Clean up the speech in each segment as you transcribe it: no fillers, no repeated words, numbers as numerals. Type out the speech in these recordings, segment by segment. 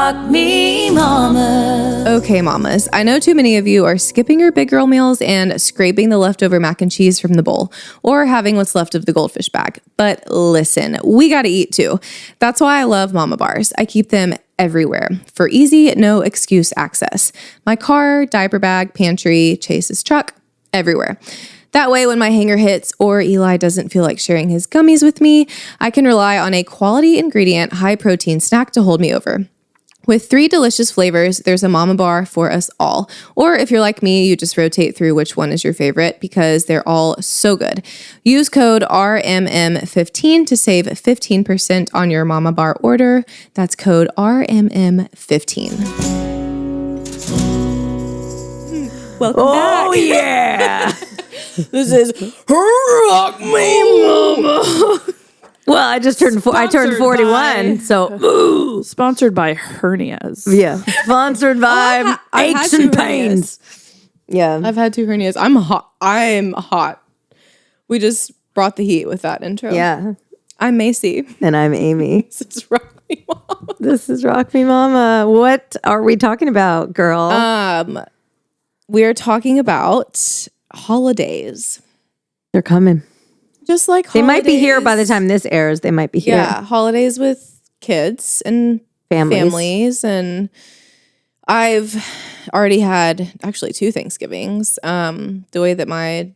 Rock Me Mama. Okay, mamas, I know too many of you are skipping your big girl meals and scraping the leftover mac and cheese from the bowl or having what's left of the goldfish bag. But listen, we gotta eat too. That's why I love Mama Bars. I keep them everywhere for easy, no excuse access. My car, diaper bag, pantry, Chase's truck, everywhere. That way, when my hanger hits or Eli doesn't feel like sharing his gummies with me, I can rely on a quality ingredient, high protein snack to hold me over. With 3 delicious flavors, there's a Mama Bar for us all. Or if you're like me, you just rotate through which one is your favorite because they're all so good. Use code RMM15 to save 15% on your Mama Bar order. That's code RMM15. Welcome back. Oh, yeah. This is Rock Me Mama. Well, I just turned 41, so Sponsored by hernias. yeah. Sponsored by aches and pains. Yeah. I've had 2 hernias. I'm hot. We just brought the heat with that intro. Yeah. I'm Macy. And I'm Amie. This is Rock Me Mama. This is Rock Me Mama. What are we talking about, girl? We are talking about holidays. They're coming. Just like holidays. They might be here by the time this airs. They might be here. Yeah, holidays with kids and families. And I've already had actually 2 Thanksgivings. The way that my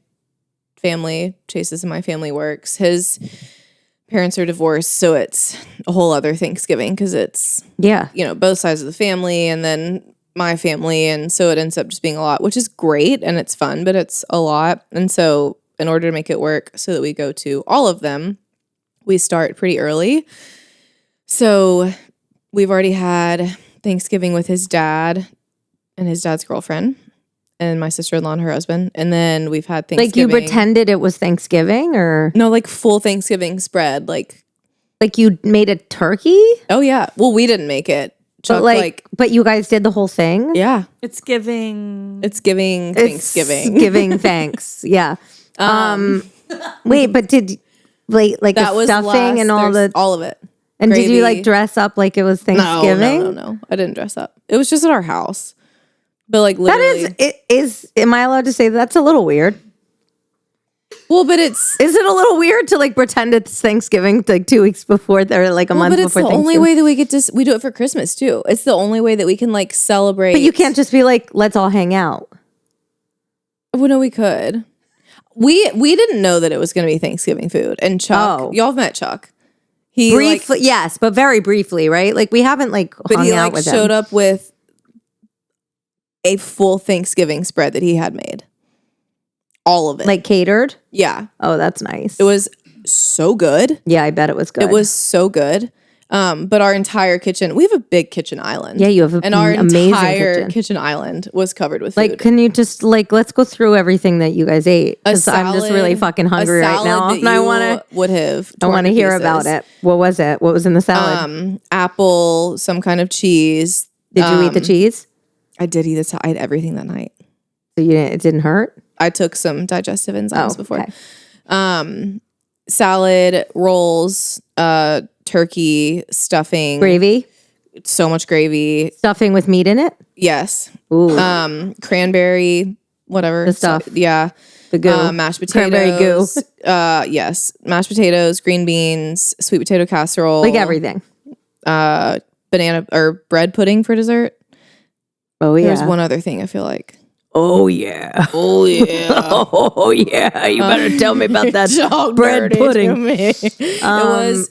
family, Chase's and my family works, his parents are divorced, so it's a whole other Thanksgiving because it's, both sides of the family and then my family. And so it ends up just being a lot, which is great and it's fun, but it's a lot. And so in order to make it work so that we go to all of them, we start pretty early. So we've already had Thanksgiving with his dad and his dad's girlfriend and my sister-in-law and her husband. And then we've had Thanksgiving. Like you pretended it was Thanksgiving or? No, like full Thanksgiving spread. Like you made a turkey? Oh, yeah. Well, we didn't make it. Chuck, but you guys did the whole thing? Yeah. It's giving Thanksgiving. Giving thanks. Yeah. Wait, but did like that the stuffing and all of it. And Gravy. Did you like dress up like it was Thanksgiving? No. I didn't dress up. It was just at our house. But like literally. That is am I allowed to say that's a little weird? Well, but is it a little weird to like pretend it's Thanksgiving like 2 weeks before or like a month before Thanksgiving? But it's the only way that we do it for Christmas too. It's the only way that we can like celebrate. But you can't just be like, let's all hang out. Well, no, we could. We didn't know that it was going to be Thanksgiving food. And Chuck, y'all have met Chuck. He briefly, yes, but very briefly, right? Like we haven't like hung out with him. But he showed up with a full Thanksgiving spread that he had made. All of it. Like catered? Yeah. Oh, that's nice. It was so good. Yeah, I bet it was good. It was so good. But our entire kitchen, we have a big kitchen island. Yeah, you have an amazing entire kitchen island was covered with food. Like, can you just let's go through everything that you guys ate? Because I'm just really fucking hungry right now. And I want to hear about it. What was it? What was in the salad? Apple, some kind of cheese. Did you eat the cheese? I did eat I had everything that night. So it didn't hurt? I took some digestive enzymes before. Okay. Salad, rolls, turkey, stuffing. Gravy? So much gravy. Stuffing with meat in it? Yes. Ooh. Cranberry, whatever. The stuff. Yeah. The goo. Mashed potatoes. Cranberry goo. Yes. Mashed potatoes, green beans, sweet potato casserole. Like everything. Banana or bread pudding for dessert. Oh, yeah. There's one other thing I feel like. Oh, yeah. Oh, yeah. Oh, yeah. You better tell me about that bread pudding. It was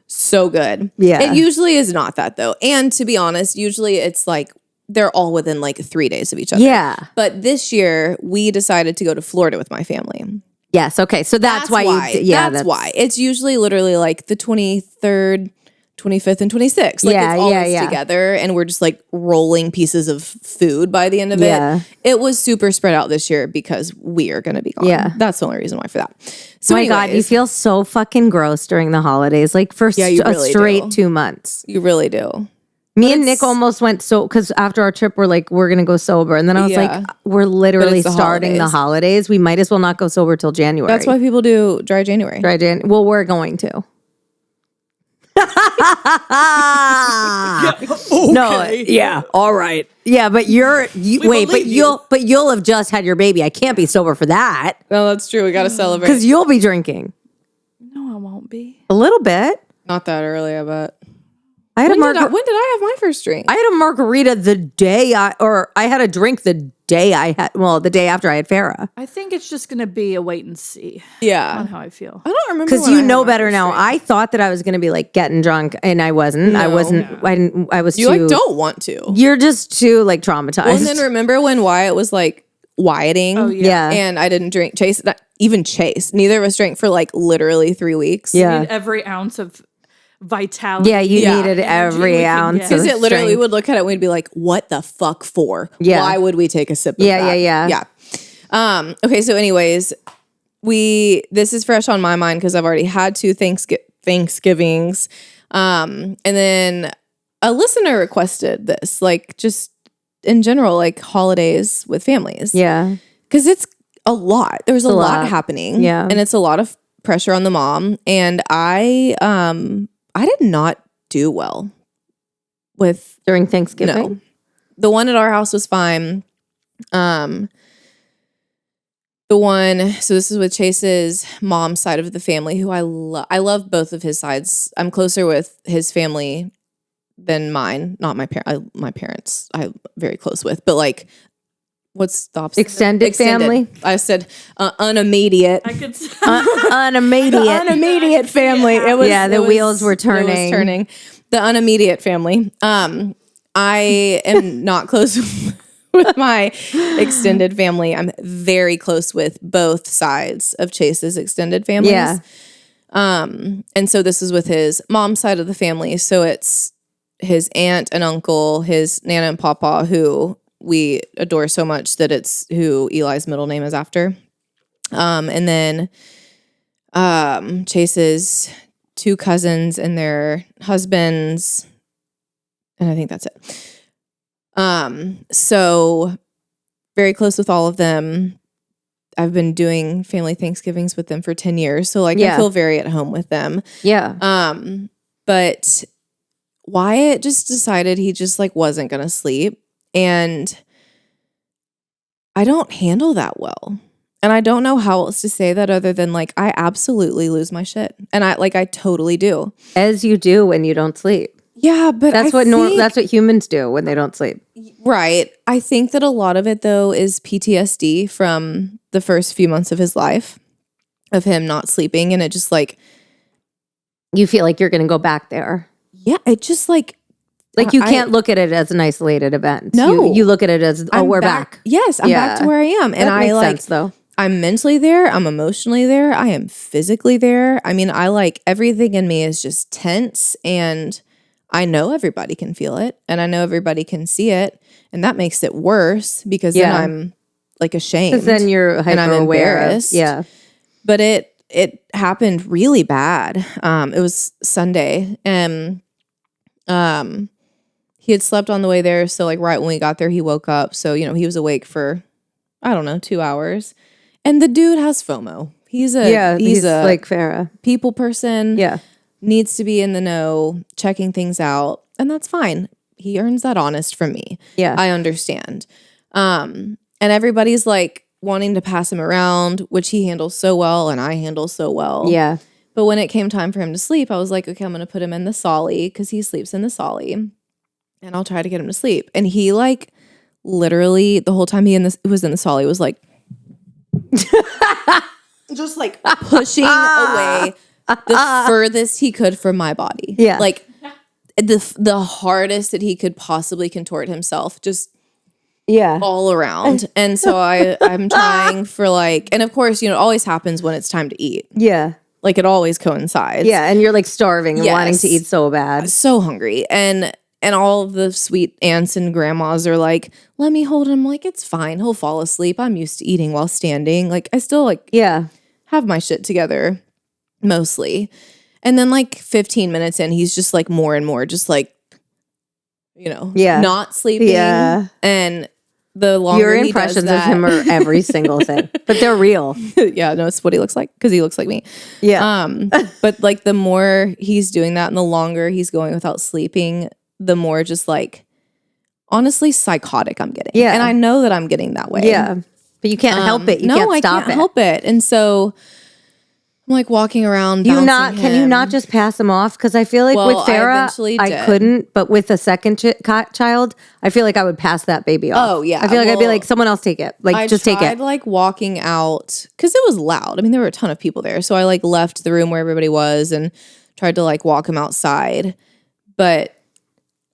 so good. Yeah. It usually is not that, though. And to be honest, usually it's like they're all within like 3 days of each other. Yeah. But this year, we decided to go to Florida with my family. Yes. Okay. So that's why. That's why. It's usually literally like the 23rd, 25th and 26th. Like it's always together and we're just like rolling pieces of food by the end of it. It was super spread out this year because we are going to be gone. Yeah. That's the only reason why for that. So God, you feel so fucking gross during the holidays. Like for a straight 2 months. You really do. Me and Nick almost went because after our trip, we're like, we're going to go sober. And then I was like, we're literally starting the holidays. We might as well not go sober till January. That's why people do dry January. Well, we're going to. No, yeah, all right. Yeah, but you'll have just had your baby. I can't be sober for that. No, that's true. We got to celebrate. Because you'll be drinking. No, I won't be. A little bit. Not that early, I bet. When did I have my first drink? I had a margarita the day I had a drink the day the day after I had Farrah. I think it's just going to be a wait and see Yeah. on how I feel. I don't remember Because you know better now. I thought that I was going to be like getting drunk, and I wasn't. No. I wasn't. I didn't. I was. You like don't want to. You're just too like traumatized. Well, and then remember when Wyatt was like Wyatting? Oh, yeah. And I didn't drink. Chase. Neither of us drank for like literally 3 weeks. Yeah. You need every ounce of vitality. Yeah, you needed every ounce. Because it literally we would look at it and we'd be like, what the fuck for? Yeah. Why would we take a sip of that? Yeah. Okay, so anyways, this is fresh on my mind because I've already had 2 Thanksgivings. And then a listener requested this, like just in general, like holidays with families. Yeah. Because it's a lot. There's a lot happening. Yeah. And it's a lot of pressure on the mom. And I did not do well with During Thanksgiving? No. The one at our house was fine. So this is with Chase's mom's side of the family, who I love both of his sides. I'm closer with his family than mine. Not my parents I'm very close with, but like, what's the opposite? Extended family? I said unimmediate. I could say Unimmediate. Unimmediate family. The wheels were turning. It was turning. The unimmediate family. I am not close with my extended family. I'm very close with both sides of Chase's extended families. Yeah. And so this is with his mom's side of the family. So it's his aunt and uncle, his nana and papa, who we adore so much that it's who Eli's middle name is after. And then Chase's 2 cousins and their husbands. And I think that's it. So very close with all of them. I've been doing family Thanksgivings with them for 10 years. So like I feel very at home with them. Yeah. But Wyatt just decided he just like wasn't going to sleep. And I don't handle that well. And I don't know how else to say that other than like, I absolutely lose my shit. And I totally do. As you do when you don't sleep. Yeah, but that's what humans do when they don't sleep. Right. I think that a lot of it though is PTSD from the first few months of his life of him not sleeping. And it just like, you feel like you're going to go back there. Yeah. It just like you can't look at it as an isolated event. No. You look at it as, we're back. Yes. I'm back to where I am. And that makes sense though. I'm mentally there. I'm emotionally there. I am physically there. I mean, everything in me is just tense, and I know everybody can feel it, and I know everybody can see it, and that makes it worse because then I'm like ashamed. Because then you're hyper and I'm aware. Embarrassed. Yeah. But it happened really bad. It was Sunday, and he had slept on the way there. So like right when we got there, he woke up. So he was awake for 2 hours. And the dude has FOMO. He's a like Farrah. People person. Yeah. Needs to be in the know, checking things out. And that's fine. He earns that honest from me. Yeah. I understand. And everybody's like wanting to pass him around, which he handles so well and I handle so well. Yeah. But when it came time for him to sleep, I was like, okay, I'm going to put him in the solly because he sleeps in the solly. And I'll try to get him to sleep. And he like literally the whole time he was in the solly was like, just like pushing away the furthest he could from my body. Yeah. Like the hardest that he could possibly contort himself, just all around. And so I'm trying for like, and of course, it always happens when it's time to eat. Yeah. Like it always coincides. Yeah. And you're like starving and wanting to eat so bad. So hungry. And all of the sweet aunts and grandmas are like, let me hold him. Like, it's fine. He'll fall asleep. I'm used to eating while standing. Like, I still have my shit together mostly. And then like 15 minutes in, he's just like more and more just like, not sleeping. Yeah. And the longer Your he impressions does that, of him are every single thing, but they're real. yeah, no, it's what he looks like because he looks like me. Yeah. But like the more he's doing that and the longer he's going without sleeping, the more just like honestly psychotic I'm getting. Yeah. And I know that I'm getting that way. Yeah. But you can't help it. You can't stop I can't help it. And so I'm like walking around. Can you not just pass him off? Because I feel like with Farrah, I couldn't, but with a second child, I feel like I would pass that baby off. Oh yeah, I feel like I'd be like, someone else take it. Like, just take it. I tried like walking out because it was loud. I mean, there were a ton of people there, so I like left the room where everybody was and tried to like walk him outside. But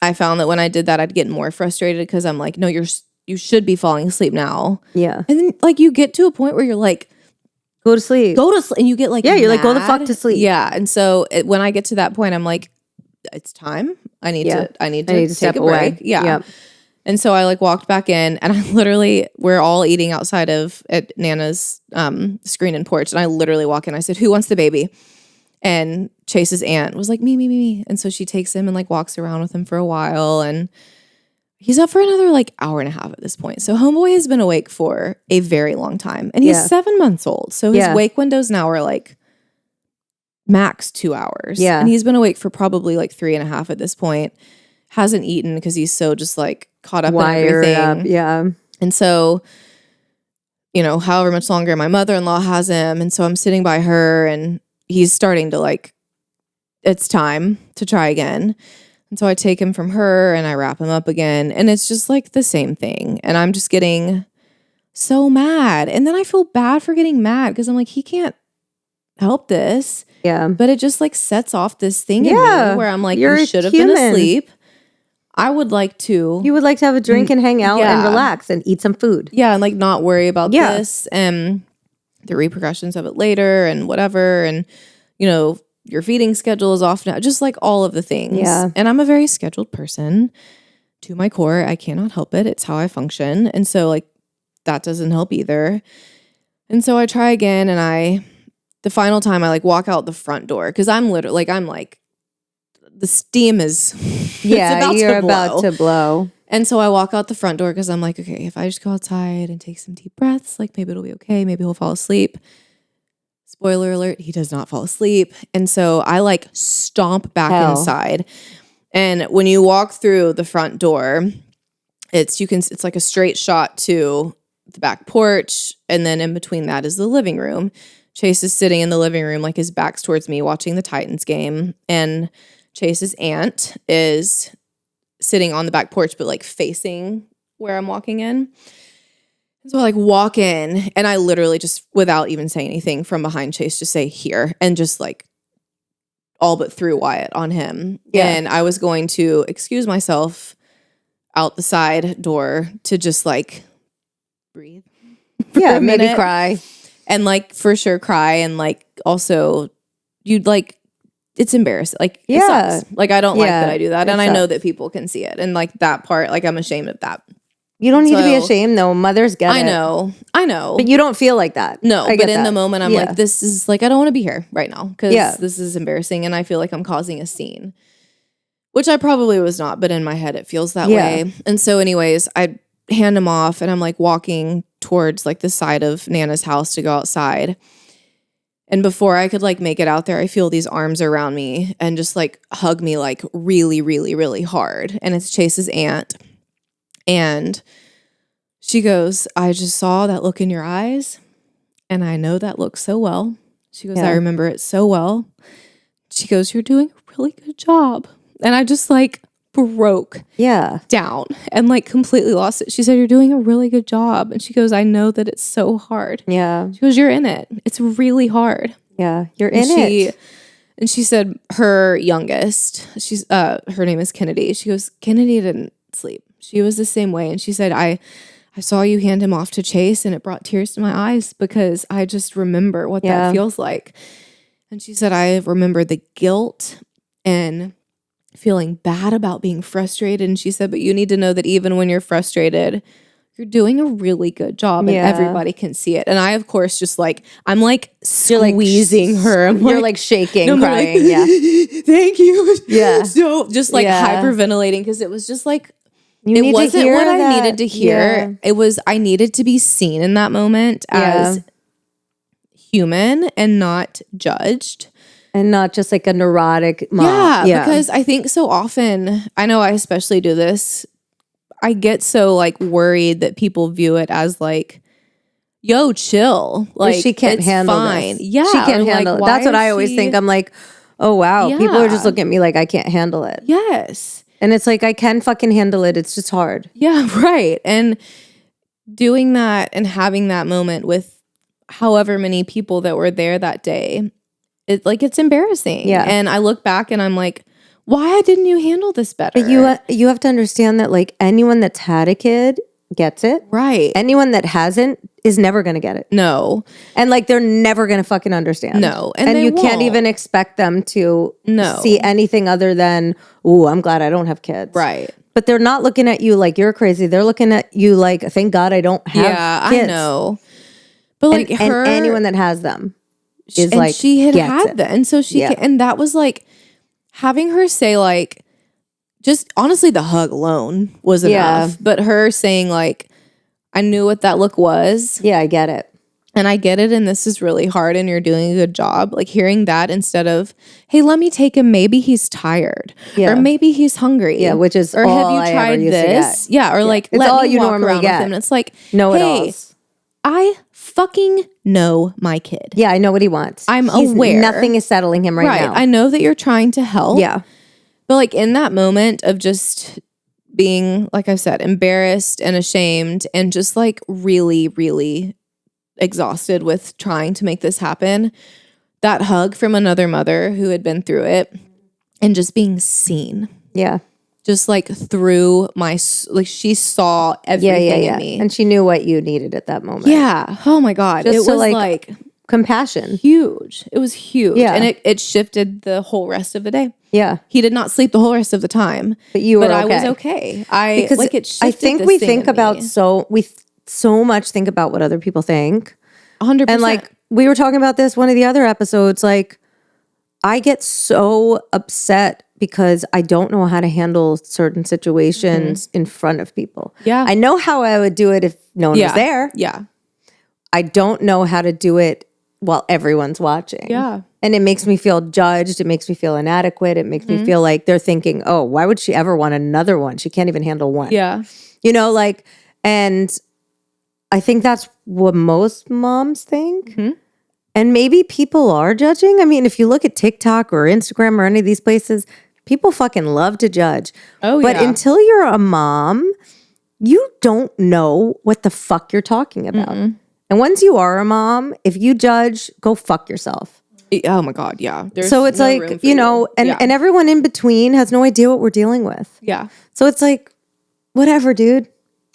I found that when I did that, I'd get more frustrated because I'm like, no, you should be falling asleep now. Yeah, and then like you get to a point where you're like, go to sleep, and you get like, yeah, you're like, go the fuck to sleep. Yeah, and so when I get to that point, I'm like, it's time. I need to take step a break. away. Yeah. Yep. And so I like walked back in and we're all eating outside at Nana's screen and porch. And I literally walk in. I said, who wants the baby? And Chase's aunt was like, me. And so she takes him and like walks around with him for a while. And he's up for another like hour and a half at this point. So homeboy has been awake for a very long time. And he's 7 months old. So his wake windows now are like max 2 hours. Yeah. And he's been awake for probably like 3.5 at this point. Hasn't eaten because he's so just like caught up in everything. Up, yeah. And so, you know, however much longer my mother-in-law has him. And so I'm sitting by her and he's starting to like, it's time to try again. And so I take him from her and I wrap him up again. And it's just like the same thing. And I'm just getting so mad. And then I feel bad for getting mad because I'm like, he can't help this. Yeah. But it just like sets off this thing in me where I'm like, you should have been asleep. I would like to. You would like to have a drink and hang out and relax and eat some food. Yeah, and like not worry about this and the repercussions of it later and whatever. And, you know, your feeding schedule is off now. Just like all of the things. Yeah. And I'm a very scheduled person to my core. I cannot help it. It's how I function. And so like that doesn't help either. And so I try again and the final time I like walk out the front door because I'm literally like, the steam is about to blow. And so I walk out the front door because I'm like, okay, if I just go outside and take some deep breaths, like maybe it'll be okay. Maybe he'll fall asleep. Spoiler alert, he does not fall asleep. And so I like stomp back inside. And when you walk through the front door, it's like a straight shot to the back porch. And then in between that is the living room. Chase is sitting in the living room, like his back's towards me watching the Titans game. And Chase's aunt is sitting on the back porch, but like facing where I'm walking in. So I like walk in and I literally just, without even saying anything from behind Chase, just say here and just like all but threw Wyatt on him. Yeah. And I was going to excuse myself out the side door to just like breathe. Yeah, maybe cry. And like for sure cry. And like also you'd like, it's embarrassing. Like, it sucks. Like, I don't like that I do that. And I know that people can see it. And like that part, like I'm ashamed of that. You don't need to be ashamed though. Mothers get it. I know. But you don't feel like that. No, but in the moment I'm like, this is like, I don't want to be here right now because this is embarrassing. And I feel like I'm causing a scene, which I probably was not, but in my head it feels that way. And so anyways, I hand him off and I'm like walking towards like the side of Nana's house to go outside. And before I could like make it out there, I feel these arms around me and just like hug me like really, really, really hard. And it's Chase's aunt. And she goes, I just saw that look in your eyes. And I know that look so well. She goes, I remember it so well. She goes, you're doing a really good job. And I just like broke down and like completely lost it. She said, you're doing a really good job. And she goes, I know that it's so hard. Yeah. She goes, you're in it. It's really hard. Yeah. You're in it. And she said her youngest, she's her name is Kennedy. She goes, Kennedy didn't sleep. She was the same way. And she said, I saw you hand him off to Chase and it brought tears to my eyes because I just remember what that feels like. And she said, I remember the guilt and feeling bad about being frustrated. And she said, but you need to know that even when you're frustrated, you're doing a really good job and everybody can see it. And I, of course, just like, I'm like squeezing her. You're like shaking, crying. Like, thank you. Yeah. So just like hyperventilating because it was just like, It wasn't what I needed to hear. It was, I needed to be seen in that moment as human and not judged. And not just like a neurotic mom. Yeah, because I think so often, I know I especially do this, I get so like worried that people view it as like, yo, chill. Like, she can't handle fine. this. Yeah. She can't handle it. That's what I always think. I'm like, oh, wow. People are just looking at me like I can't handle it. Yes. And it's like, I can fucking handle it. It's just hard. Yeah, right. And doing that and having that moment with however many people that were there that day, it's embarrassing. Yeah. And I look back and I'm like, why didn't you handle this better? But you have to understand that like anyone that's had a kid gets it. Right. Anyone that hasn't is never going to get it. No. And like they're never going to fucking understand. No. And you can't even expect them to see anything other than, ooh, I'm glad I don't have kids. Right. But they're not looking at you like you're crazy. They're looking at you like, thank God I don't have kids. I know. But like and anyone that has them is like, she had that. And so and that was like having her say like, just honestly, the hug alone was enough. But her saying like, I knew what that look was. Yeah, I get it. And I get it. And this is really hard and you're doing a good job. Like hearing that instead of, hey, let me take him. Maybe he's tired. Yeah. Or maybe he's hungry. Yeah, which is or all have you I tried ever used this? to get. Yeah. Or like, it's let all me you walk normally around get. with him. And it's like, know-it-alls. hey, I fucking know my kid. Yeah, I know what he wants. He's aware. Nothing is settling him right now. I know that you're trying to help. Yeah. But like in that moment of just being, like I've said, embarrassed and ashamed and just like really, really exhausted with trying to make this happen, that hug from another mother who had been through it and just being seen. Yeah. Just like through like she saw everything in me. And she knew what you needed at that moment. Yeah. Oh my God. Just it was like compassion. Huge. It was huge. Yeah. And it shifted the whole rest of the day. Yeah. He did not sleep the whole rest of the time. But you were okay. I was okay. Because like it shifted I think we think about so much think about what other people think. 100%. And like we were talking about this one of the other episodes, like I get so upset because I don't know how to handle certain situations in front of people. Yeah. I know how I would do it if no one was there. Yeah. I don't know how to do it while everyone's watching. Yeah. And it makes me feel judged. It makes me feel inadequate. It makes me feel like they're thinking, oh, why would she ever want another one? She can't even handle one. Yeah. You know, like, and I think that's what most moms think. Mm-hmm. And maybe people are judging. I mean, if you look at TikTok or Instagram or any of these places, people fucking love to judge. Oh, but until you're a mom, you don't know what the fuck you're talking about. Mm-mm. And once you are a mom, if you judge, go fuck yourself. Oh my God, yeah. So it's like, you know, and everyone in between has no idea what we're dealing with. Yeah. So it's like, whatever, dude.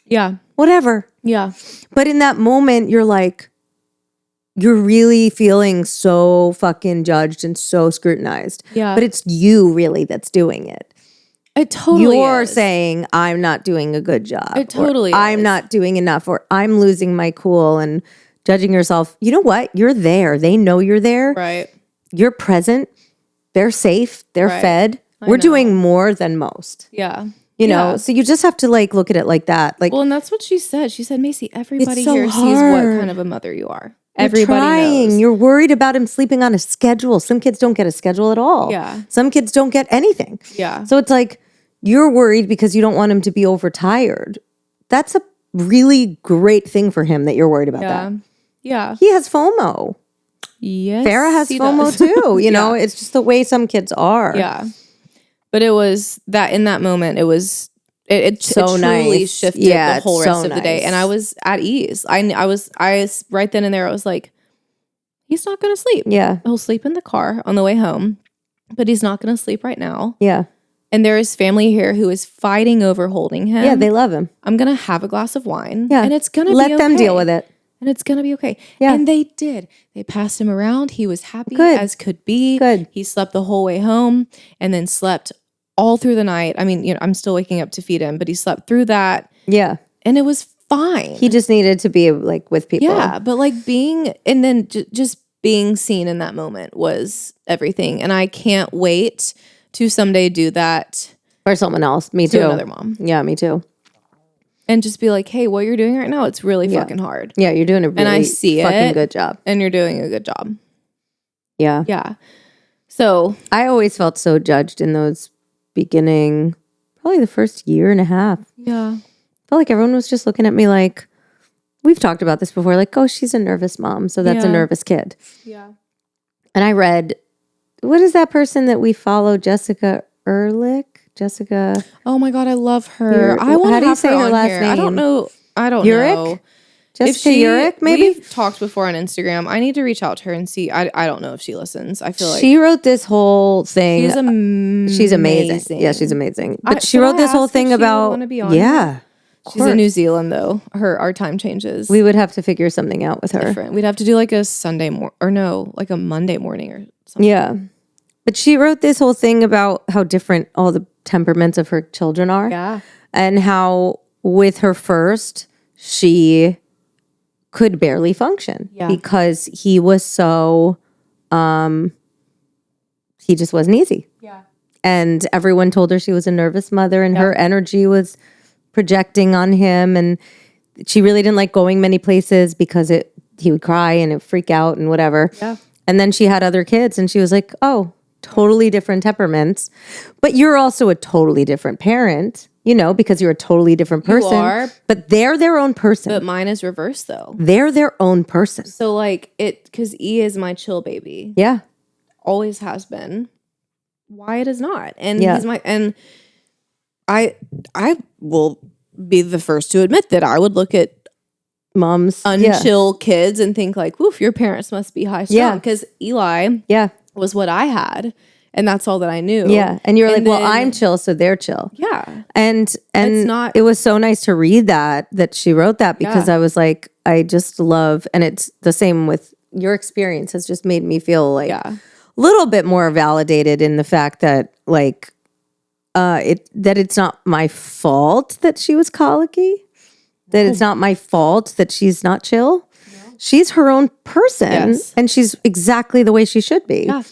Yeah. Whatever. Yeah. But in that moment, you're like, you're really feeling so fucking judged and so scrutinized. Yeah. But it's you really that's doing it. It totally You're is. saying, I'm not doing a good job. It totally is. I'm not doing enough, or I'm losing my cool and judging yourself. You know what? You're there. They know you're there. Right. You're present. They're safe. They're fed. We're doing more than most. Yeah. You know, so you just have to like look at it like that. Like, well, and that's what she said. She said, Macy, everybody so here hard. sees what kind of a mother you are. Everybody knows. You're worried about him sleeping on a schedule. Some kids don't get a schedule at all. Yeah. Some kids don't get anything. Yeah. So it's like you're worried because you don't want him to be overtired. That's a really great thing for him that you're worried about that. Yeah. He has FOMO. Yes. Farrah has FOMO too. You know, it's just the way some kids are. Yeah. But it was that in that moment, it was it so truly nice. shifted Yeah, the whole so rest of the day. And I was at ease. I was right then and there, I was like, he's not gonna sleep. Yeah. He'll sleep in the car on the way home, but he's not gonna sleep right now. Yeah. And there is family here who is fighting over holding him. Yeah, they love him. I'm gonna have a glass of wine. Yeah. And it's gonna let be okay. them deal with it. And it's going to be okay. Yeah. And they did. They passed him around. He was happy Good. as could be. Good. He slept the whole way home and then slept all through the night. I mean, you know, I'm still waking up to feed him, but he slept through that. Yeah. And it was fine. He just needed to be like with people. Yeah. But like being, and then just being seen in that moment was everything. And I can't wait to someday do that for someone else. Me too. to another mom. Yeah, me too. and just be like, hey, what you're doing right now, it's really fucking hard. Yeah, you're doing a really I see fucking it. good job. And you're doing a good job. Yeah. Yeah. So I always felt so judged in those beginning, probably the first year and a half. yeah. Felt like everyone was just looking at me like, we've talked about this before, like, oh, she's a nervous mom, so that's a Yeah. nervous kid. Yeah. And I read, what is that person that we follow, Jessica Ehrlich? Jessica Oh my God, I love her. I want to have her on here. I don't know. Uric? know. Jessica Uric, maybe? We've talked before on Instagram. I need to reach out to her and see. I don't know if she listens. I feel like She wrote this whole thing. she's amazing. She's amazing. Yeah, she's amazing. But she should wrote I this whole ask if thing she would about, wanna be on yeah. She's in New Zealand though. Our time changes. We would have to figure something out with her. different. We'd have to do like a like a Monday morning or something. Yeah. But she wrote this whole thing about how different all the temperaments of her children are. Yeah. And how with her first, she could barely function because he was so, he just wasn't easy. Yeah. And everyone told her she was a nervous mother and her energy was projecting on him. And she really didn't like going many places because he would cry and it would freak out and whatever. Yeah. And then she had other kids and she was like, oh, totally different temperaments. But you're also a totally different parent, because you're a totally different person. You are. But they're their own person. But mine is reversed though. They're their own person. So like because E is my chill baby. Yeah. Always has been. Wyatt is not. And Yeah. he's and I will be the first to admit that I would look at Moms. unchill kids and think like, woof, your parents must be high strung. Yeah. Because Eli Yeah. was what I had. And that's all that I knew. Yeah. And you're like, well, then- I'm chill, so they're chill. Yeah. And It's not- it was so nice to read that she wrote that because Yeah. I was like, I just love, and it's the same with your experience has just made me feel like a little bit more validated in the fact that like that it's not my fault that she was colicky, that it's not my fault that she's not chill. She's her own person Yes. and she's exactly the way she should be. Yeah.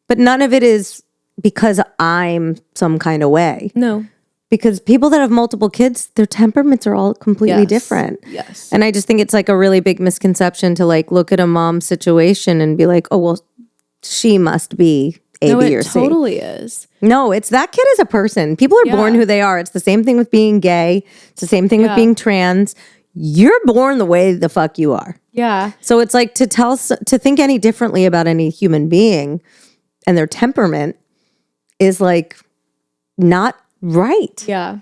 But none of it is because I'm some kind of way. No. Because people that have multiple kids, their temperaments are all completely Yes. different. Yes. And I just think it's like a really big misconception to like look at a mom's situation and be like, oh, well, she must be A, No, B, it or C. totally is. No, it's that kid is a person. People are born Yeah. who they are. It's the same thing with being gay. It's the same thing with Yeah. being trans. You're born the way the fuck you are. Yeah. So it's like to think any differently about any human being and their temperament is like not right. Yeah.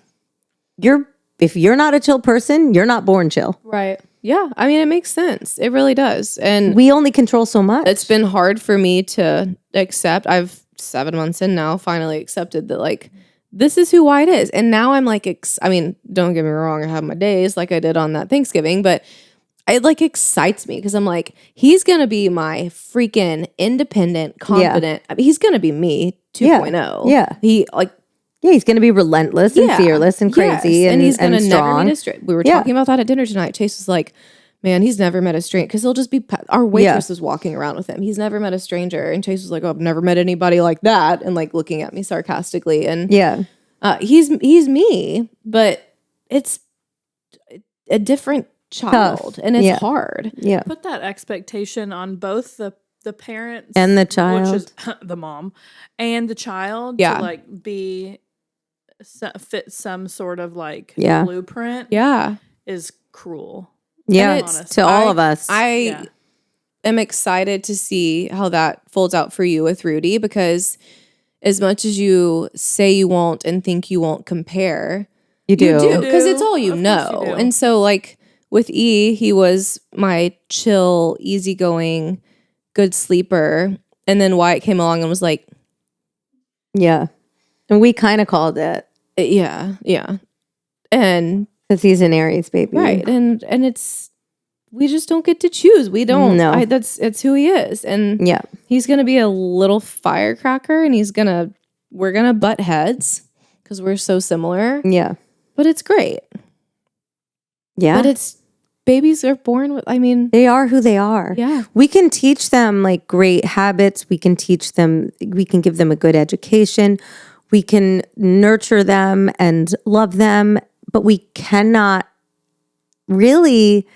If you're not a chill person, you're not born chill. Right. Yeah. I mean, it makes sense. It really does. And We only control so much. it's been hard for me to accept. I've 7 months in now, finally accepted that like this is who Wyatt is. And now I'm like, I mean, don't get me wrong, I have my days like I did on that Thanksgiving, but it like excites me because I'm like, he's gonna be my freaking independent, confident. I mean, he's gonna be me 2.0. Yeah. He like Yeah, he's going to be relentless and fearless and crazy yes. and he's gonna and never strong. meet a stranger. We were Yeah. talking about that at dinner tonight. Chase was like, man, he's never met a stranger because he'll just be our waitress was walking around with him. He's never met a stranger, and Chase was like, oh, I've never met anybody like that, and like looking at me sarcastically. And Yeah. he's me, but it's a different child, and it's Yeah. hard. Yeah. Put that expectation on both the parents And the which child. is the mom, and the child Yeah. to like be fit some sort of like Yeah. blueprint Yeah, is cruel. Yeah. it's- To all of us. I am excited to see how that folds out for you with Rudy, because as much as you say you won't and think you won't compare, you do. you do, because it's all you Of course know. you do. And so like with E, he was my chill, easygoing, good sleeper. And then Wyatt came along and was like, Yeah. And we kind of called it yeah. And because he's an Aries baby. right. And it's, we just don't get to choose. We don't. No. It's who he is. And Yeah. he's going to be a little firecracker, and we're going to butt heads because we're so similar, Yeah. but it's great. Yeah. But babies are born with, I mean, They are who they are. yeah. We can teach them like great habits. We can give them a good education. We can nurture them and love them, but we cannot really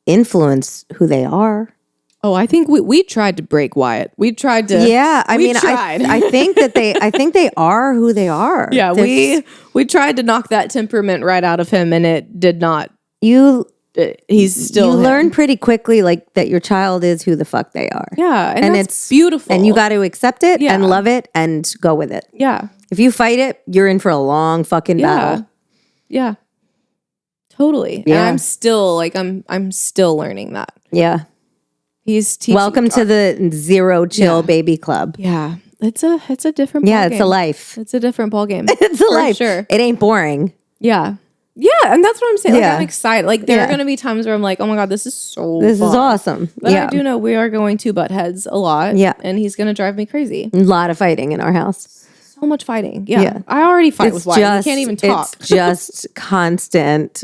influence who they are. Oh, I think we tried to break Wyatt. We tried to. Yeah, I mean, tried. I think that I think they are who they are. Yeah, we tried to knock that temperament right out of him, and it did not. He's still. You learn pretty quickly, like that your child is who the fuck they are. Yeah, and it's beautiful, and you got to accept it and love it and go with it. Yeah, if you fight it, you're in for a long fucking battle. Yeah, totally. Yeah, and I'm still I'm still learning that. Yeah. He's teaching. Welcome to the zero chill baby club. Yeah, it's a different. Yeah, ballgame. it's a life. It's a different ball game. It's a life. Sure. It ain't boring. Yeah, and that's what I'm saying. Like, Yeah. I'm excited. Like there are going to be times where I'm like, oh my god, this is fun. Is awesome. But I do know we are going to butt heads a lot. Yeah, and he's going to drive me crazy. A lot of fighting in our house. So much fighting. Yeah. I already fight with Wyatt. We can't even talk. It's just constant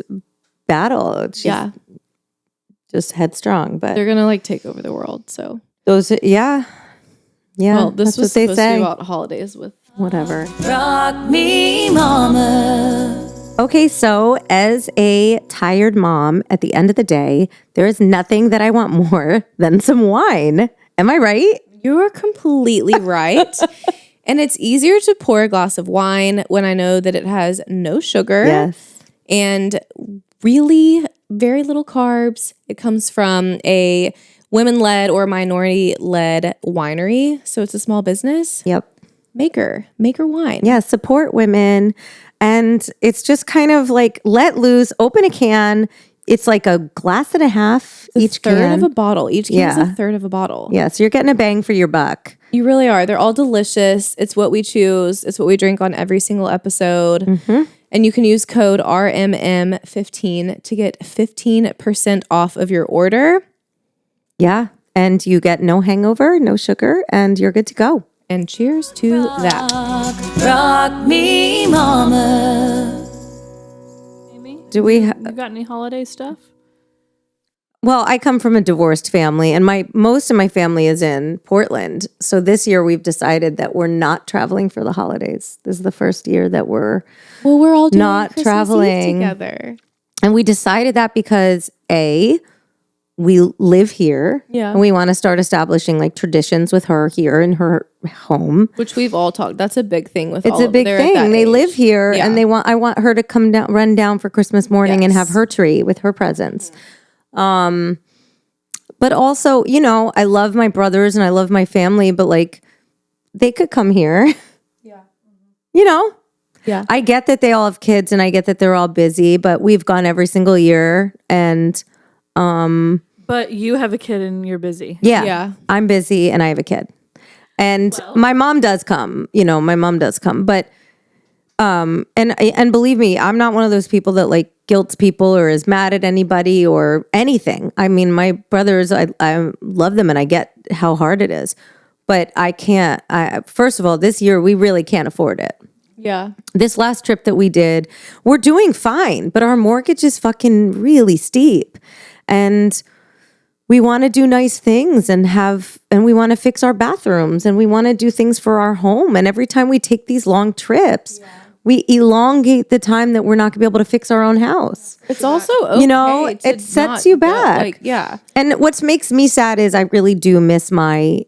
battle. She's just headstrong, but they're gonna like take over the world. So those, yeah. Well, this was they supposed say. to be about holidays with whatever. Rock me, mama. Okay, so as a tired mom, at the end of the day, there is nothing that I want more than some wine. Am I right? You are completely right. And it's easier to pour a glass of wine when I know that it has no sugar. Yes. And really very little carbs. It comes from a women-led or minority-led winery. So it's a small business. Yep. Maker wine. Yeah, support women. And it's just kind of like let loose, open a can. It's like a glass and a half each third can. of a bottle. Each can is a third of a bottle. Yeah, so you're getting a bang for your buck. You really are. They're all delicious. It's what we choose. It's what we drink on every single episode. Mm-hmm. And you can use code RMM15 to get 15% off of your order. Yeah, and you get no hangover, no sugar, and you're good to go. And cheers to that. Rock me, mama. Amy, Do you got any holiday stuff? Well, I come from a divorced family, and most of my family is in Portland. So this year we've decided that we're not traveling for the holidays. This is the first year that we're all doing not Christmas traveling Eve together. And we decided that because we live here, and we want to start establishing like traditions with her here in her home, which we've all talked. That's a big thing with. It's a big thing. They live here, and I want her to run down for Christmas morning and have her tree with her presents. But also, I love my brothers and I love my family, but like they could come here. Yeah. Yeah. I get that they all have kids and I get that they're all busy, but we've gone every single year and But you have a kid and you're busy. Yeah. I'm busy and I have a kid. And my mom does come, but and believe me, I'm not one of those people that like guilts people or is mad at anybody or anything. I mean, my brothers, I love them and I get how hard it is, but I can't. First of all, this year we really can't afford it. Yeah. This last trip that we did, we're doing fine, but our mortgage is fucking really steep, and we want to do nice things and we want to fix our bathrooms and we want to do things for our home. And every time we take these long trips, we elongate the time that we're not going to be able to fix our own house. It's also okay it sets you back. And what makes me sad is I really do miss my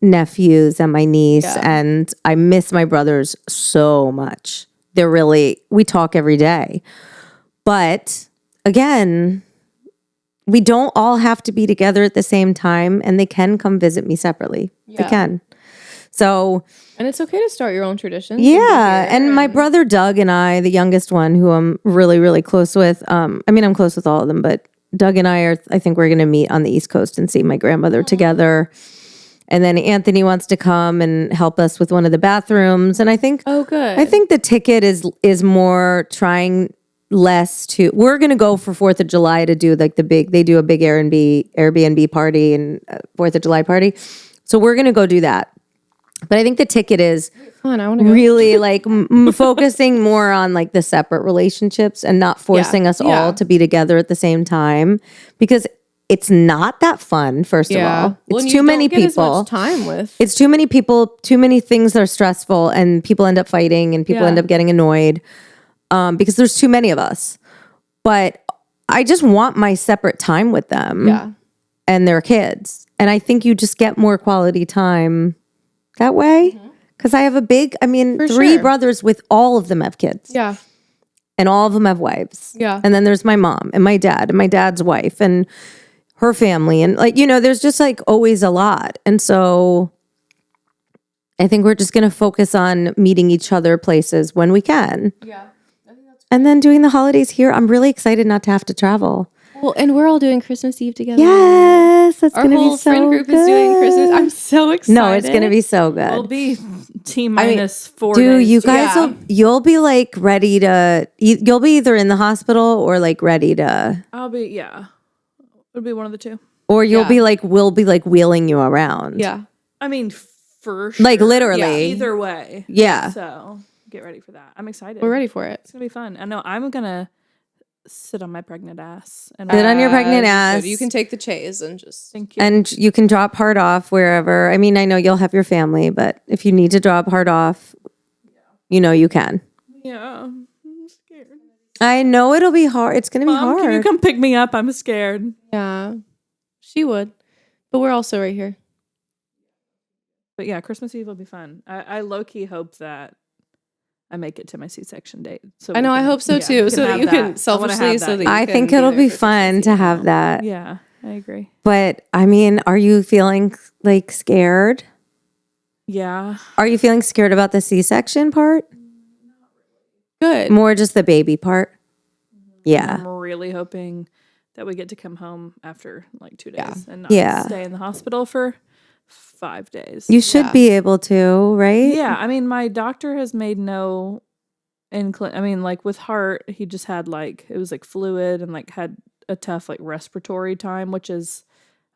nephews and my niece, and I miss my brothers so much. We talk every day. But again, we don't all have to be together at the same time, and they can come visit me separately. They can. So, and it's okay to start your own traditions. Yeah. And my brother Doug and I, the youngest one, who I'm really, really close with. I'm close with all of them, but Doug and I think we're going to meet on the East Coast and see my grandmother together. And then Anthony wants to come and help us with one of the bathrooms. And I think, good. I think the ticket is more trying less to, we're going to go for 4th of July to do like they do a big Airbnb party and 4th of July party. So we're going to go do that. But I think the ticket is fun. I want to really like focusing more on like the separate relationships and not forcing us all to be together at the same time, because it's not that fun. First of all, it's too many people. Time with it's too many people, too many things that are stressful, and people end up fighting and people end up getting annoyed because there's too many of us. But I just want my separate time with them. Yeah. And their kids. And I think you just get more quality time that way. Because I have three brothers with all of them have kids. Yeah. And all of them have wives. Yeah. And then there's my mom and my dad's wife and her family. And there's just like always a lot. And so I think we're just going to focus on meeting each other places when we can. Yeah. And then doing the holidays here. I'm really excited not to have to travel. Well, and we're all doing Christmas Eve together. Yes, that's going to be so Our whole friend group is doing Christmas. I'm so excited. No, it's going to be so good. We'll be T-minus 4 Dude, days. you guys you'll be like ready to, you'll be either in the hospital or like ready to. It'll be one of the two. Or we'll be like wheeling you around. Yeah. I mean, for sure. Like literally. Yeah, either way. Yeah. So get ready for that. I'm excited. We're ready for it. It's going to be fun. I know I'm going to sit on my pregnant ass. And Sit on your pregnant ass. You can take the chaise and just. Thank you. And you can drop Hard off wherever. I mean, I know you'll have your family, but if you need to drop Hard off, you can. Yeah. I'm scared. I know it'll be hard. It's going to be hard. Can you come pick me up? I'm scared. Yeah. She would. But we're also right here. But yeah, Christmas Eve will be fun. I low-key hope that I make it to my C-section date. So I know. I hope so too. So that you can selfishly. So that you I can think be it'll there be for fun Christmas to Eve. have that. Yeah, I agree. But I mean, are you feeling like scared? Yeah. Are you feeling scared about the C-section part? Good. More just the baby part? Yeah. I'm really hoping that we get to come home after like 2 days and not Yeah. stay in the hospital for 5 days. You should be able to, right? Yeah, I mean, my doctor has made no like with heart, he just had like, it was like fluid and like had a tough like respiratory time, which is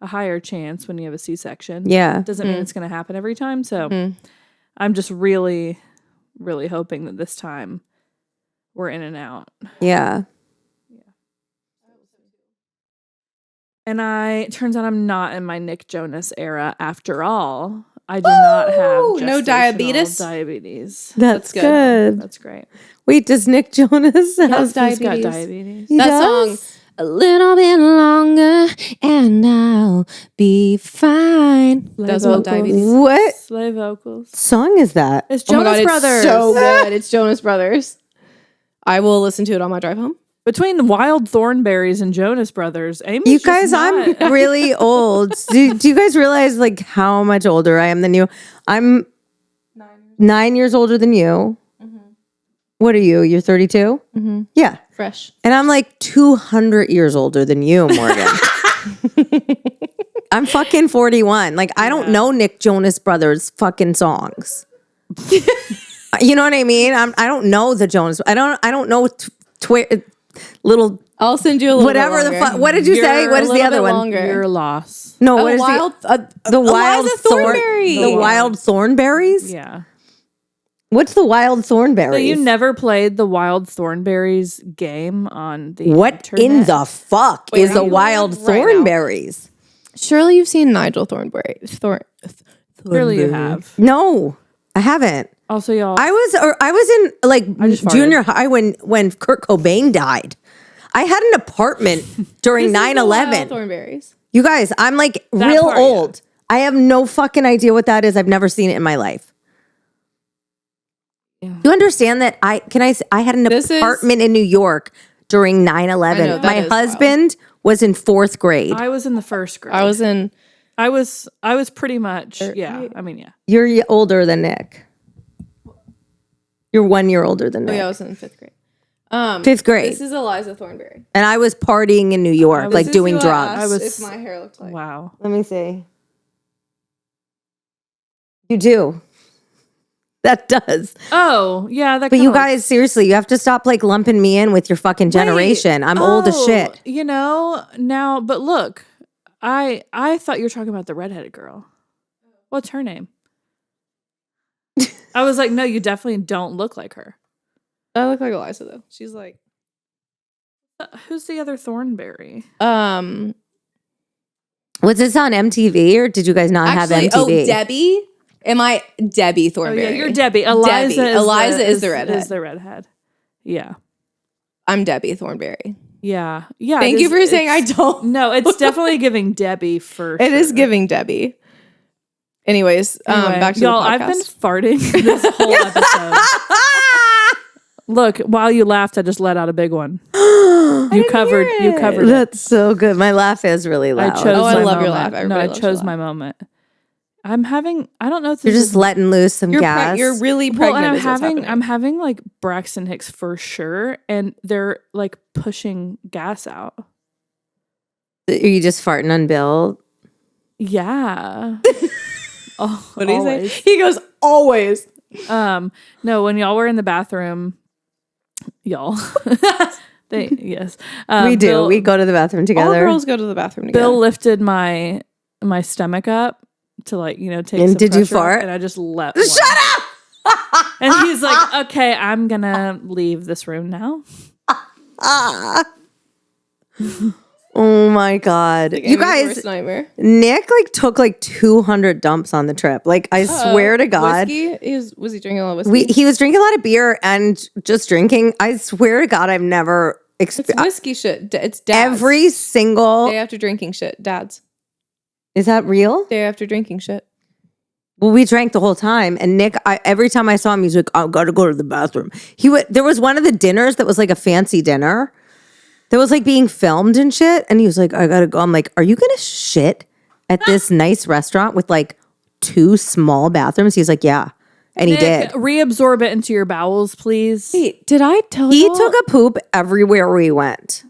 a higher chance when you have a C-section. Yeah. Doesn't mean it's going to happen every time. So I'm just really, really hoping that this time we're in and out. Yeah. And it turns out I'm not in my Nick Jonas era after all. I do not have no gestational diabetes? That's good. good. That's great. Wait, does Nick Jonas have Has He's got diabetes. diabetes. He That does? song, a little bit longer and I'll be fine. That's about diabetes. What Slave vocals. song is that? It's Oh my Jonas God, Brothers. it's so good. It's Jonas Brothers. I will listen to it on my drive home. Between the Wild Thornberries and Jonas Brothers, Amy's You just guys, I'm not- really old. Do you guys realize like how much older I am than you? I'm 9 years older than you. What are you? You're 32? Yeah. Fresh. And I'm like 200 years older than you, Morgan. I'm fucking 41. Like, I don't know Nick Jonas Brothers fucking songs. You know what I mean? I don't know the Jonas. I don't know little I'll send you a little whatever bit the longer. fuck. What did you say? What is the other one? longer. Your loss. No, Oh, what is the wild Eliza Thornberry. The wild thornberries? Yeah. What's the wild thornberries? So you never played the Wild Thornberries game on the What in internet? the fuck Wait, is the I'm wild looking right now. thornberries? Surely you've seen Nigel Thornberry. Surely you have. No, I haven't. Also, y'all. I was in like just farted. junior high when Kurt Cobain died. I had an apartment during 9/11. Thornberries. You guys, I'm like real part, yeah. old. I have no fucking idea what that is. I've never seen it in my life. Yeah. You understand that I had an This is- apartment in New York during 9/11. I know, that My is husband was in 4th grade. I was in the first grade. I was in. I was pretty much. Yeah. I mean, yeah. You're older than Nick. You're 1 year older than Oh Nick. yeah, I was in 5th grade. 5th grade. This is Eliza Thornberry. And I was partying in New York, like This is doing who I drugs. asked I was- if my hair looked like. Wow. Let me see. You do. That does. Oh, yeah. That. But kinda you looks- guys, seriously, you have to stop like lumping me in with your fucking generation. I'm old as Oh, shit. You know now, but look, I thought you were talking about the redheaded girl. What's her name? I was like, no, you definitely don't look like her. I look like Eliza though. She's like. Who's the other Thornberry? Was this on MTV or did you guys not Actually, have MTV? Debbie. Am I Debbie Oh Thornberry? yeah, you're Debbie. Eliza. Debbie. Eliza is the redhead. Is the redhead. Yeah. I'm Debbie Thornberry. Yeah. Yeah. Thank you for saying I don't. No, it's definitely giving Debbie for It sure. is giving Debbie. Anyways, back to y'all, the podcast. I've been farting this whole episode. Look, while you laughed, I just let out a big one. You covered it. That's so good. My laugh is really loud. I chose I my love your moment. laugh. No, I Everybody loves your chose my moment. I'm having, I don't know if this You're is just letting loose some gas. You're really well, pregnant. and is what's happening. I'm having like Braxton Hicks for sure, and they're like pushing gas out. Are you just farting on Bill? Yeah. Oh, What do you say? always. He goes, always. No, when y'all were in the bathroom, y'all. Yes. We do. We go to the bathroom All together. girls go to the bathroom together. Bill lifted my stomach up to like, take And some did you pressure off, fart? and I just let Shut up! And he's like, okay, I'm gonna leave this room now. Oh my God. You Amy's guys, worst nightmare. Nick took 200 dumps on the trip. I swear to God. Whiskey? Was he drinking a lot of whiskey? He was drinking a lot of beer and just drinking. I swear to God, I've never It's whiskey shit. It's dad's. every single. Day after drinking shit. Dad's. Is that real? Day after drinking shit. Well, we drank the whole time, and Nick. Every time I saw him, he's like, "I gotta go to the bathroom." There was one of the dinners that was like a fancy dinner, that was being filmed and shit, and he was like, "I gotta go." I'm like, "Are you gonna shit at this nice restaurant with 2 small bathrooms?" He's like, "Yeah," and Nick, he did. Reabsorb it into your bowels, please. Wait, did I tell He you? took a poop everywhere we went.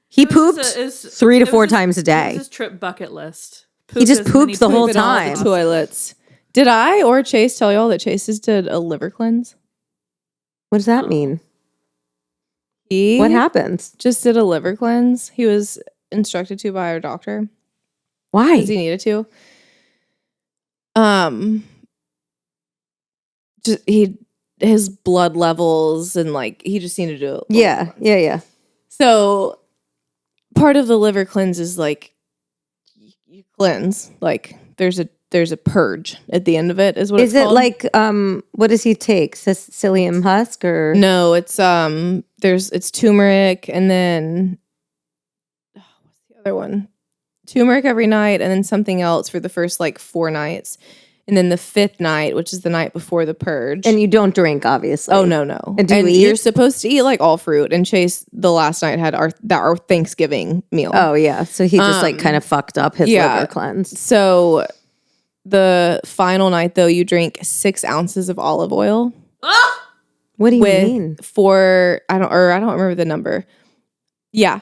He pooped 3 to 4 times a It day. was his trip bucket list. He just as pooped many the whole poops as time. possible. Toilets. Did I or Chase tell y'all that Chase just did a liver cleanse? What does that mean? He What happens? just did a liver cleanse. He was instructed to by our doctor Why? because he needed to. His blood levels and he just needed to do it. Yeah. So part of the liver cleanse is you cleanse. There's a purge at the end of it is what Is it's it called. what does he take? Psyllium husk or No, it's it's turmeric and then what's the other one? Turmeric every night and then something else for the first 4 nights. And then the 5th night, which is the night before the purge. And you don't drink, obviously. Oh no. And do you eat? You're supposed to eat all fruit. And Chase the last night had our Thanksgiving meal. Oh yeah. So he just kind of fucked up his liver cleanse. So the final night though, you drink 6 ounces of olive oil. What do you mean? I don't remember the number. Yeah.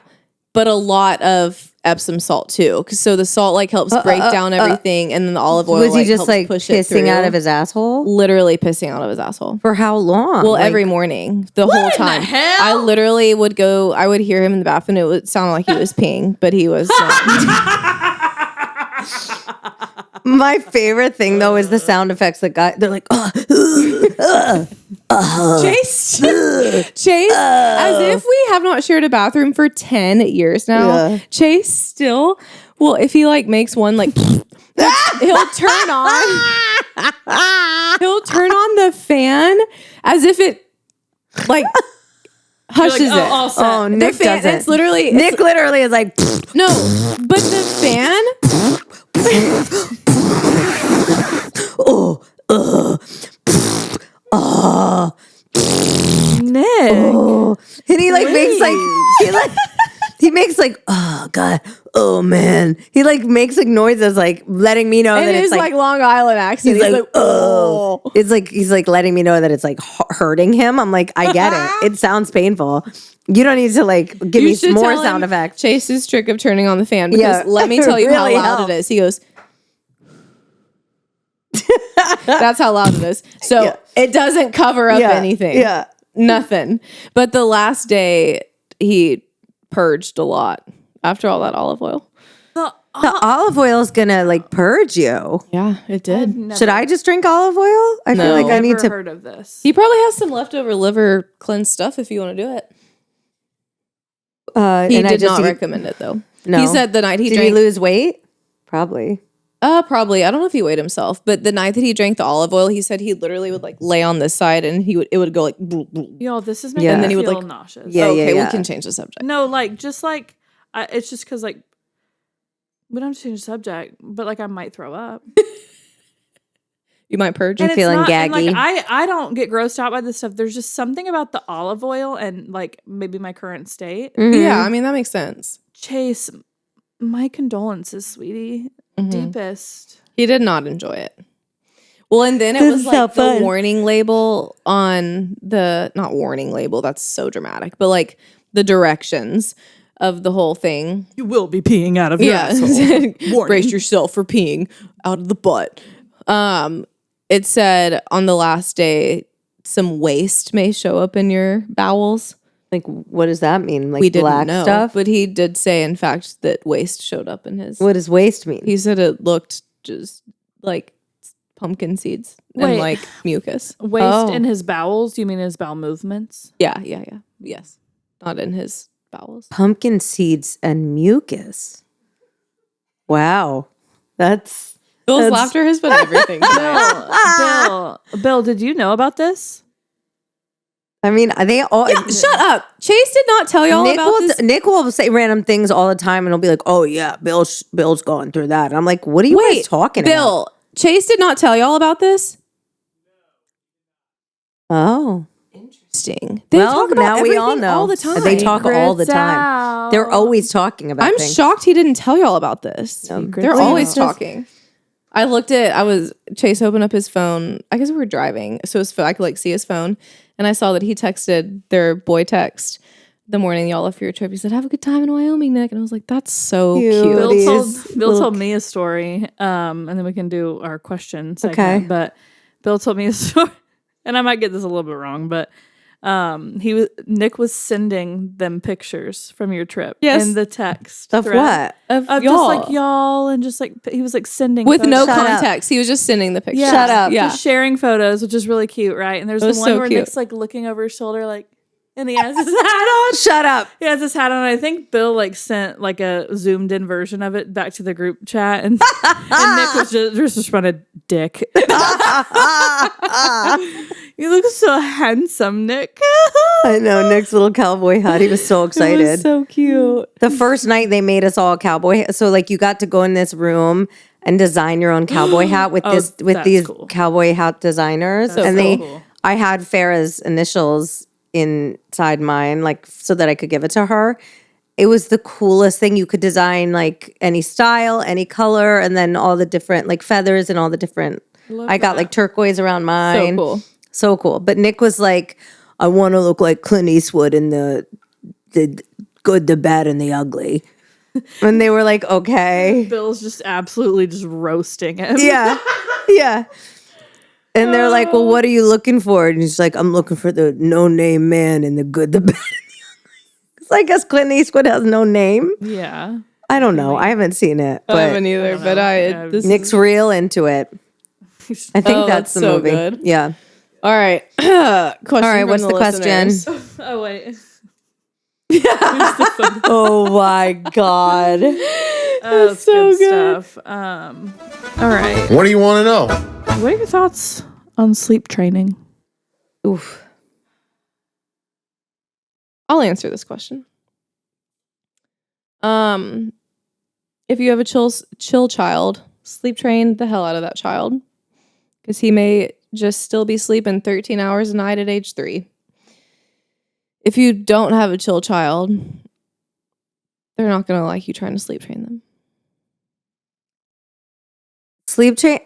But a lot of Epsom salt too. So the salt helps break down everything and then the olive oil Was he just helps push it pissing through. out of his asshole? Literally pissing out of his asshole. For how long? Well, every morning, the whole time. I literally I would hear him in the bathroom. It would sound like he was peeing, but he was not. My favorite thing though is the sound effects that they're like, Chase, as if we have not shared a bathroom for 10 years now. Yeah. Chase still, if he makes one, he'll turn on the fan as if it hushes it. all set. oh, Nick fan, doesn't. it's literally Nick literally is like, no, but the fan. Nick. and he makes oh God, oh man. He makes noises letting me know And that it it's is Long Island accent. He's oh. It's he's letting me know that it's hurting him. I'm like, I get it. It sounds painful. You don't need to give You me should more tell sound him effects. Chase's trick of turning on the fan because Yeah. let me tell you Really how loud helps. it is. He goes, that's how loud it is. So Yeah. it doesn't cover up anything. Yeah. Nothing. But the last day he purged a lot after all that olive oil. The olive oil is gonna purge you. Yeah, it did. Should I just drink olive oil? I feel like I need to. heard of this. He probably has some leftover liver cleanse stuff if you want to do it. He and I did just not eat- recommend it though. No. He said the night he Did drank. he lose weight? Probably. Probably. I don't know if he weighed himself, but the night that he drank the olive oil, he said he literally would like lay on this side and it would go like Yo, this is making And me then he would, feel like- nauseous. Yeah, okay, yeah. we can change the subject. No, like just like it's just because like we don't have to change the subject, but like I might throw up. You might purge. And it's feeling not- and, gaggy. like, I don't get grossed out by this stuff. There's just something about the olive oil and like maybe my current state. Mhm. Yeah, I mean that makes sense. Chase, my condolences, sweetie. Deepest. He did not enjoy it. Well, and then it This was is like so the fun. warning label on the not warning label. That's so dramatic, but like the directions of the whole thing. You will be peeing out of your Yeah, asshole. brace yourself for peeing out of the butt. It said on the last day, some waste may show up in your bowels. Like, what does that mean? Like We didn't black know, stuff? but he did say, in fact, that waste showed up in his. What does waste mean? He said it looked just like pumpkin seeds and Wait. like mucus. Waste Oh. in his bowels? You mean his bowel movements? Yeah. Yes, not in his bowels. Pumpkin seeds and mucus. Wow. That's Bill's laughter has been everything today. Bill, did you know about this? I mean, they all Shut up. Chase did not tell y'all about this. Nick will say random things all the time and he'll be like, "Oh yeah, Bill's going through that." And I'm like, "What are you guys talking about?" Bill, Chase did not tell y'all about this? Oh. Interesting. They Well, talk about now we all everything know. all the time. They talk all the Secrets time. out. They're always talking about I'm things. shocked he didn't tell y'all about this. Secrets They're always out. talking. Chase opened up his phone. I guess we were driving. So I could like see his phone. And I saw that he texted their boy text the morning y'all left for your trip. He said, "Have a good time in Wyoming, Nick." And I was like, that's so Cute. cute. Bill These told little- told me a story, and then we can do our question segment. Okay. But Bill told me a story, and I might get this a little bit wrong, but Nick was sending them pictures from your trip. Yes. In the text Of thread. what? Of Of y'all. just like y'all, and just like he was like sending With no photos. Shut up. context. He was just sending the picture. Yeah, Shut up. Yeah. just sharing photos, which is really cute, right? And there's It the was one so where cute. Nick's like looking over his shoulder, like, and he has his hat on. Shut up. He has his hat on. I think Bill like sent like a zoomed in version of it back to the group chat, and Nick was just responded, "Dick." You look so handsome, Nick. I know Nick's little cowboy hat. He was so excited. It was so cute. The first night they made us all cowboy. So like you got to go in this room and design your own cowboy hat with Oh, with that's these cool. cowboy hat designers. That's and so they, cool. I had Farrah's initials inside mine, like so that I could give it to her. It was the coolest thing. You could design like any style, any color, and then all the different like feathers and all the different. I got like turquoise around So mine. cool. So cool. But Nick was like, "I want to look like Clint Eastwood in the good, the bad, and the ugly." And they were like, "Okay." Bill's just absolutely just roasting him. Yeah. Yeah. And they're like, "Well, what are you looking for?" And he's like, "I'm looking for the no-name man in the good, the bad, and the ugly." So I guess Clint Eastwood has no name. Yeah. I don't know. I haven't seen it. I But haven't either, but Yeah, this Nick's real into it. I think Oh, that's that's the so movie. good. Yeah. all right. Question All right, from what's the question? listeners. Oh wait. Oh my God. Oh, that's so good good. stuff. All right. What do you want to know? What are your thoughts on sleep training? Oof. I'll answer this question. If you have a chill child, sleep train the hell out of that child, because he may just still be sleeping 13 hours a night at age 3. If you don't have a chill child, they're not going to like you trying to sleep train them. Sleep train.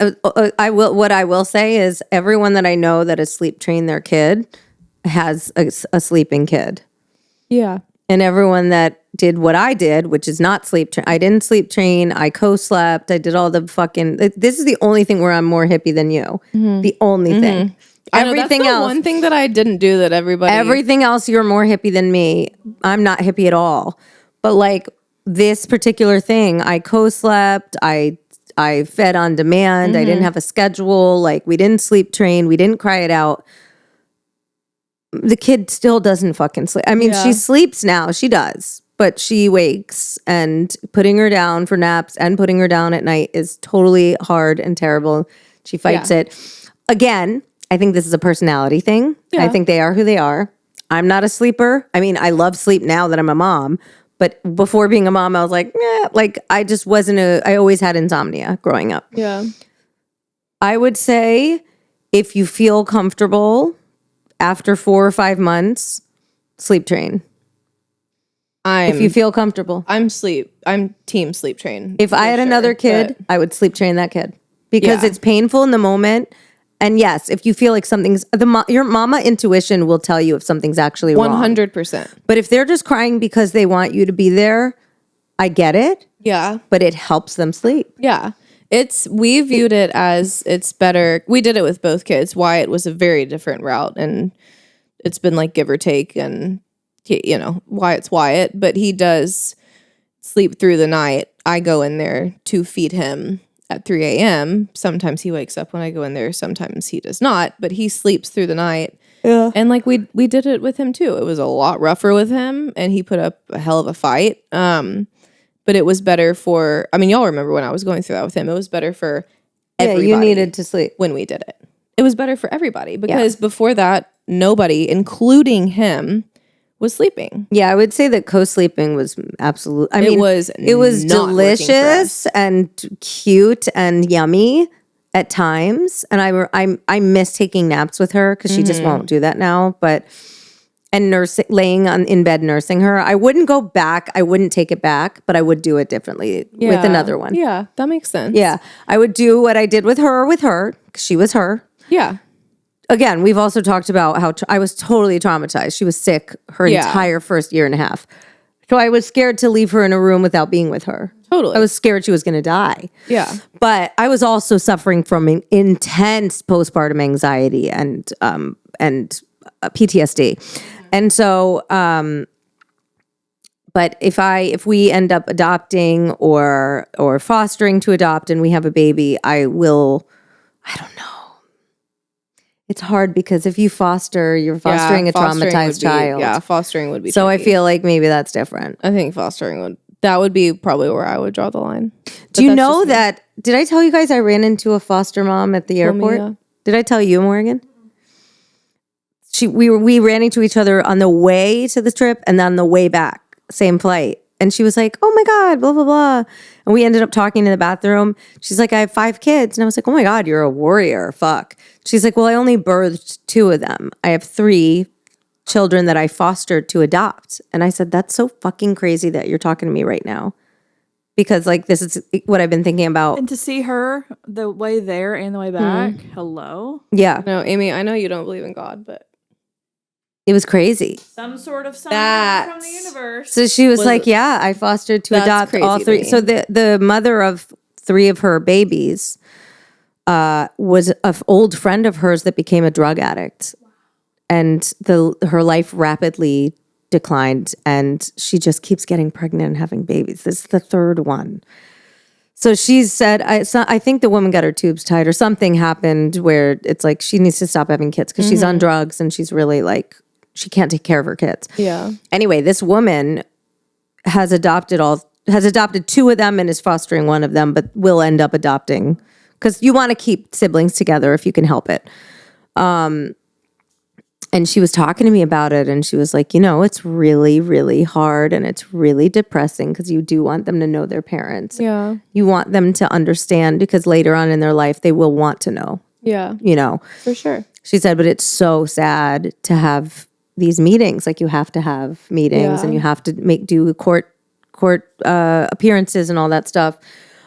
I will. What I will say is, everyone that I know that has sleep trained their kid has a sleeping kid, Yeah. and everyone that did what I did, which is not sleep train. I didn't sleep train. I co-slept. I did all the fucking. This is the only thing where I'm more hippie than you. The only thing. Everything else. One thing that I didn't do that everybody. Everything else, you're more hippie than me. I'm not hippie at all. But like this particular thing, I co-slept. I fed on demand. I didn't have a schedule. Like we didn't sleep train. We didn't cry it out. The kid still doesn't fucking sleep. I mean, Yeah. she sleeps now. She does. but she wakes, and putting her down for naps and putting her down at night is totally hard and terrible. She fights it. Again, I think this is a personality thing. I think they are who they are. I'm not a sleeper. I mean, I love sleep now that I'm a mom, but before being a mom, I was like, I just wasn't I always had insomnia growing up. Yeah. I would say if you feel comfortable after 4 or 5 months, sleep train. If you feel comfortable. I'm team sleep train. If I had another kid, I would sleep train that kid because it's painful in the moment. And yes, if you feel like something's your mama intuition will tell you if something's actually wrong. 100%. But if they're just crying because they want you to be there, I get it. Yeah. But it helps them sleep. Yeah. We viewed it as it's better. We did it with both kids. Wyatt was a very different route, and it's been like give or take, and Wyatt's Wyatt, but he does sleep through the night. I go in there to feed him at 3 a.m. Sometimes he wakes up when I go in there. Sometimes he does not, but he sleeps through the night. Yeah. And like we did it with him too. It was a lot rougher with him, and he put up a hell of a fight. But it was better for, y'all remember when I was going through that with him. It was better for everybody. Yeah, you needed to sleep. When we did it. It was better for everybody because before that, nobody, including him, was sleeping. Yeah, I would say that co-sleeping was absolute. It was delicious and cute and yummy at times, and I miss taking naps with her because she just won't do that now. And laying in bed nursing her, I wouldn't go back. I wouldn't take it back, but I would do it differently with another one. Yeah, that makes sense. Yeah, I would do what I did with her because she was her. Yeah. Again, we've also talked about how I was totally traumatized. She was sick her entire first year and a half. So I was scared to leave her in a room without being with her. Totally. I was scared she was going to die. Yeah. But I was also suffering from intense postpartum anxiety and PTSD. And so, but if we end up adopting or fostering to adopt and we have a baby, I don't know. It's hard because if you you're fostering a traumatized child. Yeah, fostering would be So tricky. I feel like maybe that's different. I think that would be probably where I would draw the line. Do you know that, did I tell you guys I ran into a foster mom at the airport? Did I tell you, Morgan? We ran into each other on the way to the trip and then on the way back, same flight. And she was like, oh my God, blah, blah, blah. And we ended up talking in the bathroom. She's like, I have 5 kids. And I was like, oh my God, you're a warrior. Fuck. She's like, well, I only birthed 2 of them. I have 3 children that I fostered to adopt. And I said, that's so fucking crazy that you're talking to me right now. Because like, this is what I've been thinking about. And to see her the way there and the way back, hello? Yeah. No, Amie, I know you don't believe in God, but it was crazy. Some sort of sign from the universe. So she was like, yeah, I fostered to adopt all 3. So the mother of 3 of her babies was an old friend of hers that became a drug addict. And her life rapidly declined, and she just keeps getting pregnant and having babies. This is the 3rd one. So she said, I think the woman got her tubes tied or something happened where it's like she needs to stop having kids because she's on drugs and she's really like, she can't take care of her kids. Yeah. Anyway, this woman has adopted 2 of them and is fostering 1 of them, but will end up adopting because you want to keep siblings together if you can help it. And she was talking to me about it, and she was like, it's really, really hard, and it's really depressing because you do want them to know their parents. Yeah. You want them to understand because later on in their life, they will want to know. Yeah. For sure. She said, but it's so sad to have these meetings. Like, you have to have meetings and you have to do court appearances and all that stuff.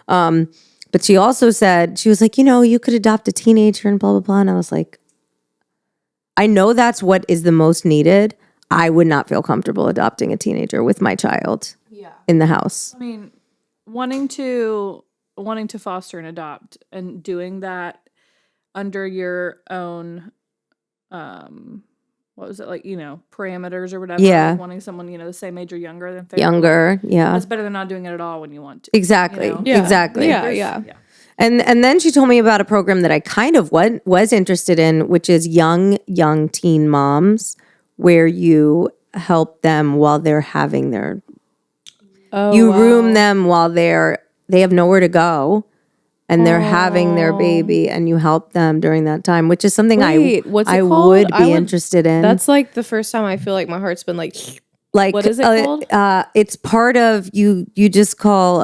But she also said, she was like, you could adopt a teenager and blah, blah, blah. And I was like, I know that's what is the most needed. I would not feel comfortable adopting a teenager with my child in the house. I mean, wanting to foster and adopt and doing that under your own, what was it, like, parameters or whatever. Yeah. Like wanting someone, the same age or younger than Younger, yeah. That's better than not doing it at all when you want to. Exactly. Exactly. Yeah. And then she told me about a program that I kind of was interested in, which is young teen moms, where you help them while they're having their you room them while they have nowhere to go and they're having their baby, and you help them during that time, which is something what's it I called? would be interested in. That's like the first time I feel like my heart's been like what is it called? It's part of you just call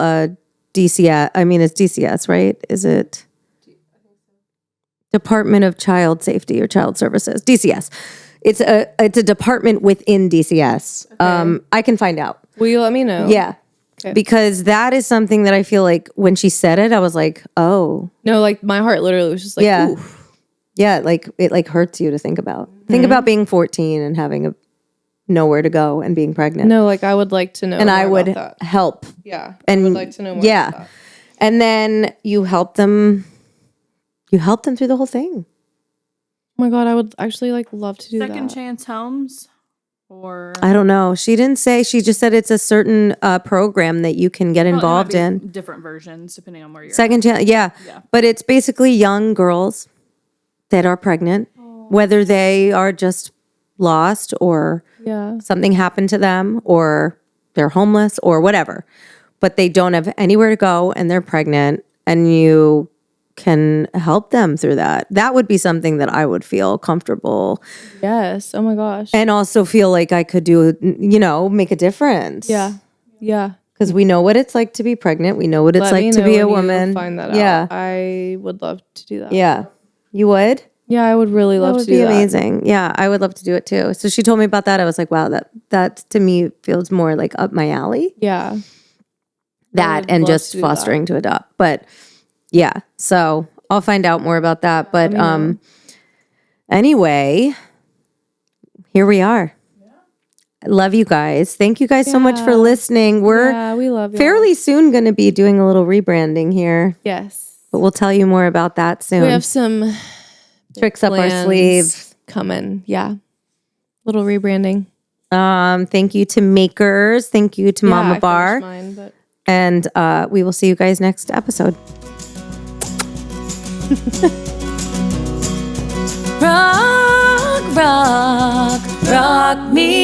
DCS. I mean, it's DCS, right? Is it Department of Child Safety or Child Services? DCS. It's a department within DCS. Okay. I can find out. Will you let me know? Yeah. Okay. Because that is something that I feel like when she said it, I was like, oh. No, like my heart literally was just like, yeah. Oof. Yeah, like it like hurts you to think about. Mm-hmm. Think about being 14 and having nowhere to go and being pregnant. No, like I would like to know and more I would about that. help. Yeah. And I would like to know more about that. And then you help them through the whole thing. Oh my God, I would actually like love to do that. Second Chance Homes? Or I don't know. She didn't say. She just said it's a certain program that you can get involved in. Different versions depending on where you're Second chance, yeah. But it's basically young girls that are pregnant, whether they are just lost or something happened to them or they're homeless or whatever. But they don't have anywhere to go and they're pregnant, and you can help them through that. That would be something that I would feel comfortable. Yes. Oh my gosh. And also feel like I could do, make a difference. Yeah. Yeah. Because we know what it's like to be pregnant. We know what it's like to be a woman. Find that out. I would love to do that. Yeah. You would? Yeah, I would really love to do that. That would be amazing. Yeah, I would love to do it too. So she told me about that. I was like, wow, that to me feels more like up my alley. Yeah. That and just fostering to adopt. But yeah, so I'll find out more about that. But anyway, here we are. I love you guys. Thank you guys so much for listening. We love you. Fairly soon going to be doing a little rebranding here. Yes. But we'll tell you more about that soon. We have some tricks up our sleeves coming. Yeah. Little rebranding. Thank you to Makers. Thank you to Mama Bar. Mine, and we will see you guys next episode. Rock, rock, rock me.